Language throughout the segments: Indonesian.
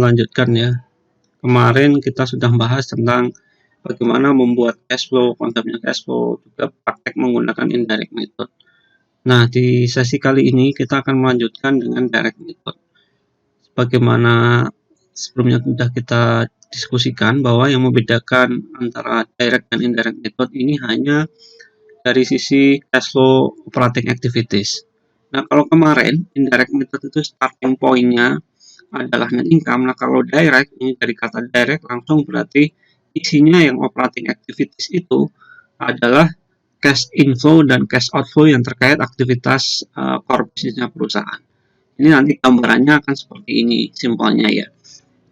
melanjutkan ya. Kemarin kita sudah bahas tentang bagaimana membuat cash flow, konsepnya cash flow, juga praktek menggunakan indirect method. Nah, di sesi kali ini kita akan melanjutkan dengan direct method. Sebagaimana sebelumnya sudah kita diskusikan bahwa yang membedakan antara direct dan indirect method ini hanya dari sisi cash flow operating activities. Nah, kalau kemarin indirect method itu starting point-nya adalah net income. Nah, kalau direct, ini dari kata direct langsung berarti isinya yang operating activities itu adalah cash inflow dan cash outflow yang terkait aktivitas core bisnisnya perusahaan. Ini nanti gambarannya akan seperti ini, simpelnya ya.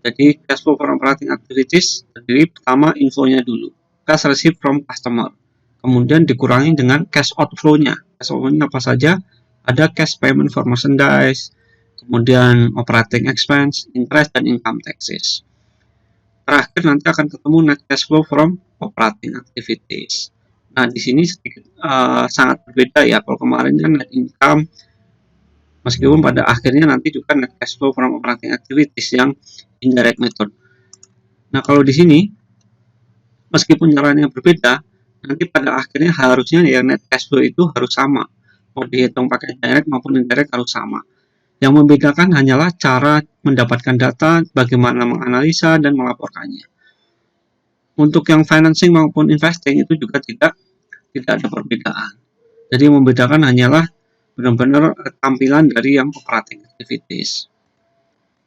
Jadi cash flow from operating activities terdiri pertama inflow-nya dulu, cash received from customer. Kemudian dikurangi dengan cash outflow-nya. Cash outflow-nya apa saja? Ada cash payment for merchandise, kemudian operating expense, interest, dan income taxes. Terakhir nanti akan ketemu net cash flow from operating activities. Nah, di sini sedikit sangat berbeda ya. Kalau kemarin kan net income, meskipun pada akhirnya nanti juga net cash flow from operating activities yang indirect method. Nah, kalau di sini meskipun caranya berbeda, nanti pada akhirnya harusnya ya net cash flow itu harus sama. Mau dihitung pakai direct maupun indirect harus sama. Yang membedakan hanyalah cara mendapatkan data, bagaimana menganalisa dan melaporkannya. Untuk yang financing maupun investing itu juga tidak ada perbedaan. Jadi yang membedakan hanyalah benar-benar tampilan dari yang operating activities.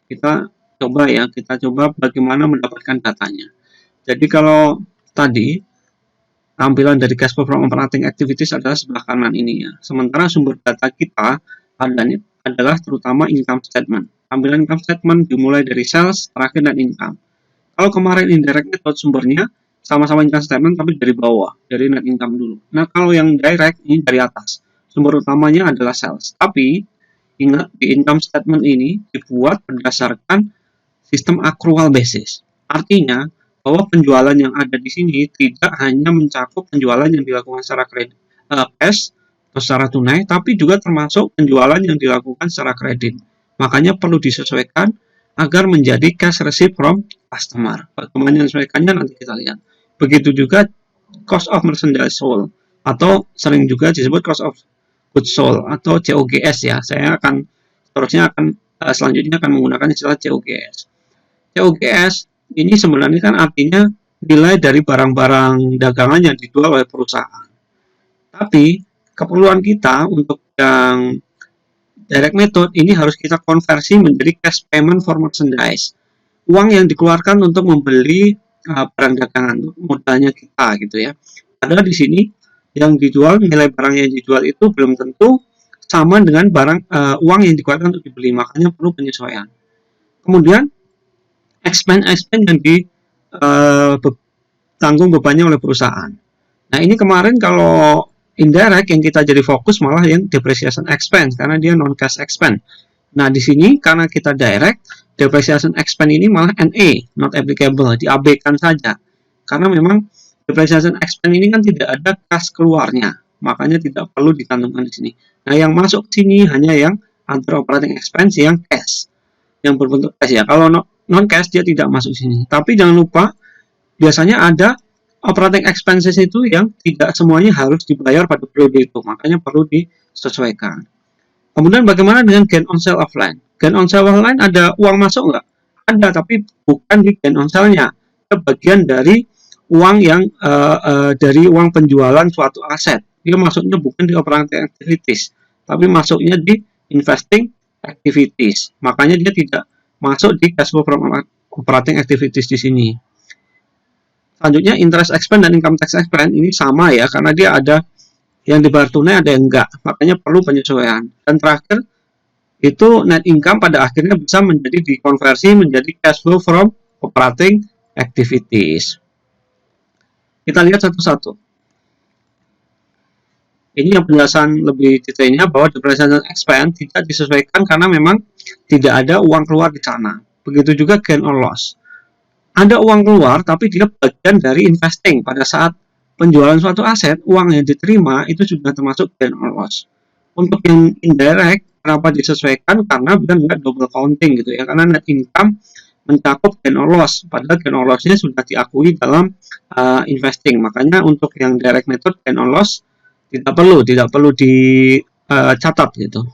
Kita coba bagaimana mendapatkan datanya. Jadi kalau tadi tampilan dari cash flow from operating activities adalah sebelah kanan ini ya. Sementara sumber data kita adalah terutama income statement. Tampilan income statement dimulai dari sales, terakhir dan income. Kalau kemarin indirect method sumbernya sama-sama income statement tapi dari bawah, dari net income dulu. Nah, kalau yang direct ini dari atas. Sumber utamanya adalah sales. Tapi ingat di income statement ini dibuat berdasarkan sistem accrual basis. Artinya bahwa penjualan yang ada di sini tidak hanya mencakup penjualan yang dilakukan secara cash atau secara tunai, tapi juga termasuk penjualan yang dilakukan secara kredit. Makanya perlu disesuaikan agar menjadi cash received from customer. Bagaimana menyesuaikannya nanti kita lihat. Begitu juga cost of merchandise sold atau sering juga disebut cost of goods sold atau COGS ya. Saya akan selanjutnya akan menggunakan istilah COGS. COGS ini sebenarnya kan artinya nilai dari barang-barang dagangan yang dijual oleh perusahaan. Tapi keperluan kita untuk yang direct method ini harus kita konversi menjadi cash payment for merchandise. Uang yang dikeluarkan untuk membeli barang dagangan, modalnya kita gitu ya. Padahal di sini yang dijual, nilai barang yang dijual itu belum tentu sama dengan uang yang dikeluarkan untuk dibeli, makanya perlu penyesuaian. Kemudian expense yang ditanggung bebannya oleh perusahaan. Nah, ini kemarin kalau indirect yang kita jadi fokus malah yang depreciation expense karena dia non cash expense. Nah, di sini karena kita direct, depreciation expense ini malah NA, not applicable, diabaikan saja. Karena memang depreciation expense ini kan tidak ada kas keluarnya, makanya tidak perlu dicantumkan di sini. Nah, yang masuk sini hanya yang other operating expense yang cash, yang berbentuk cash ya. Kalau non cash dia tidak masuk sini. Tapi jangan lupa biasanya ada operating expenses itu yang tidak semuanya harus dibayar pada periode itu, makanya perlu disesuaikan. Kemudian bagaimana dengan gain on sale of land? Gain on sale of land ada uang masuk nggak? Ada, tapi bukan di gain on sale-nya. Itu bagian dari uang yang dari uang penjualan suatu aset. Dia masuknya bukan di operating activities, tapi masuknya di investing activities. Makanya dia tidak masuk di cash flow from operating activities di sini. Selanjutnya interest expense dan income tax expense ini sama ya, karena dia ada yang dibayar tunai ada yang enggak, makanya perlu penyesuaian. Dan terakhir itu net income pada akhirnya bisa menjadi dikonversi menjadi cash flow from operating activities. Kita lihat satu-satu. Ini yang penjelasan lebih detailnya bahwa depreciation expense tidak disesuaikan karena memang tidak ada uang keluar di sana. Begitu juga gain or loss. Ada uang keluar tapi dia bagian dari investing. Pada saat penjualan suatu aset, uang yang diterima itu sudah termasuk gain or loss. Untuk yang indirect, kenapa disesuaikan? Karena biar nggak double counting gitu ya. Karena net income mencakup gain or loss, padahal gain or loss-nya sudah diakui dalam investing. Makanya untuk yang direct method gain or loss tidak perlu dicatat gitu.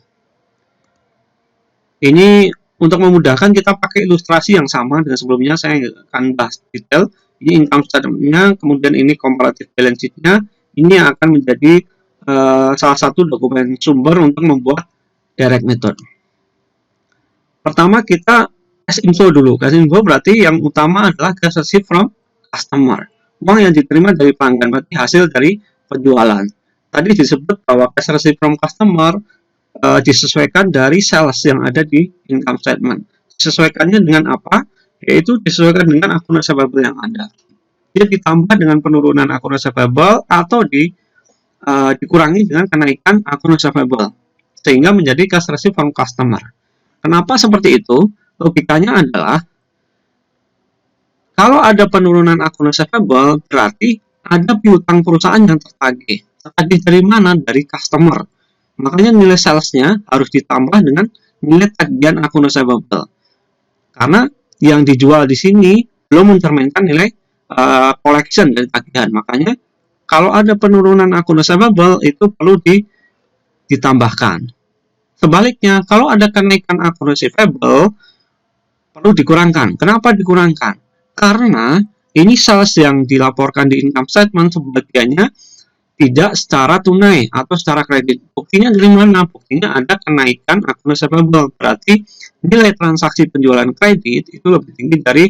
Ini untuk memudahkan kita pakai ilustrasi yang sama dengan sebelumnya. Saya akan bahas detail. Ini income statement-nya, kemudian ini comparative balance sheet-nya. Ini yang akan menjadi salah satu dokumen sumber untuk membuat direct method. Pertama kita cash inflow dulu. Cash inflow berarti yang utama adalah cash received from customer. Uang yang diterima dari pelanggan, berarti hasil dari penjualan. Tadi disebut bahwa cash received from customer disesuaikan dari sales yang ada di income statement. Disesuaikannya dengan apa? Yaitu disesuaikan dengan akun receivable yang ada. Dia ditambah dengan penurunan akun receivable atau dikurangi dengan kenaikan akun receivable, sehingga menjadi cash received from customer. Kenapa seperti itu? Logikanya adalah kalau ada penurunan akun receivable, berarti ada piutang perusahaan yang tertagih. Tertagih dari mana? Dari customer. Makanya nilai salesnya harus ditambah dengan nilai tagihan akun receivable. Karena yang dijual di sini belum mencerminkan nilai collection dari tagihan. Makanya kalau ada penurunan akun receivable itu perlu ditambahkan. Sebaliknya, kalau ada kenaikan akun receivable perlu dikurangkan. Kenapa dikurangkan? Karena ini sales yang dilaporkan di income statement sebagiannya tidak secara tunai atau secara kredit. Buktinya dari mana? Buktinya ada kenaikan akun receivable. Berarti nilai transaksi penjualan kredit itu lebih tinggi dari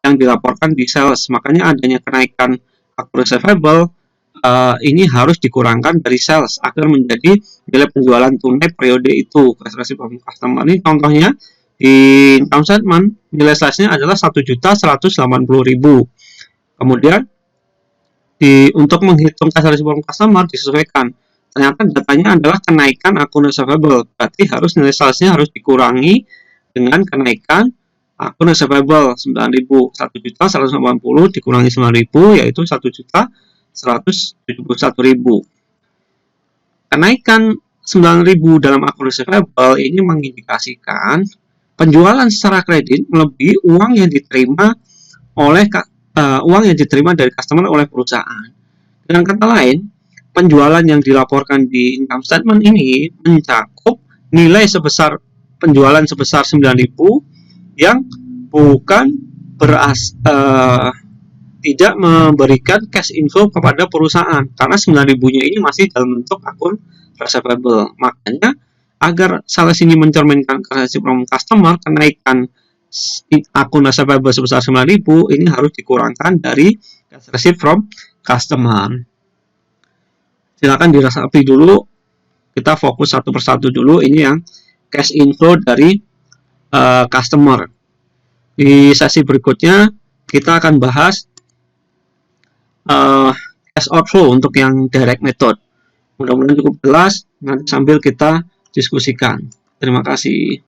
yang dilaporkan di sales. Makanya adanya kenaikan akun receivable ini harus dikurangkan dari sales agar menjadi nilai penjualan tunai periode itu. Cash received from customer ini contohnya di income statement nilai salesnya adalah 1.180.000. Kemudian untuk menghitung cash received from customer disesuaikan. Ternyata datanya adalah kenaikan akun receivable. Berarti harus nilai salesnya harus dikurangi dengan kenaikan akun receivable 9.000. 1.180 dikurangi 9.000 yaitu 1.171.000. Kenaikan 9.000 dalam akun receivable ini mengindikasikan penjualan secara kredit melebihi uang yang diterima dari customer oleh perusahaan. Dengan kata lain, penjualan yang dilaporkan di income statement ini mencakup nilai penjualan sebesar 9.000 yang bukan tidak memberikan cash inflow kepada perusahaan karena 9.000-nya ini masih dalam bentuk akun receivable. Makanya agar sales ini mencerminkan cash from customer, kenaikan akun receivable sebesar 9.000 ini harus dikurangkan dari cash received from customer. Silakan diresapi dulu. Kita fokus satu persatu dulu. Ini yang cash inflow dari customer. Di sesi berikutnya kita akan bahas cash outflow untuk yang direct method. Mudah-mudahan cukup jelas. Nanti sambil kita diskusikan. Terima kasih.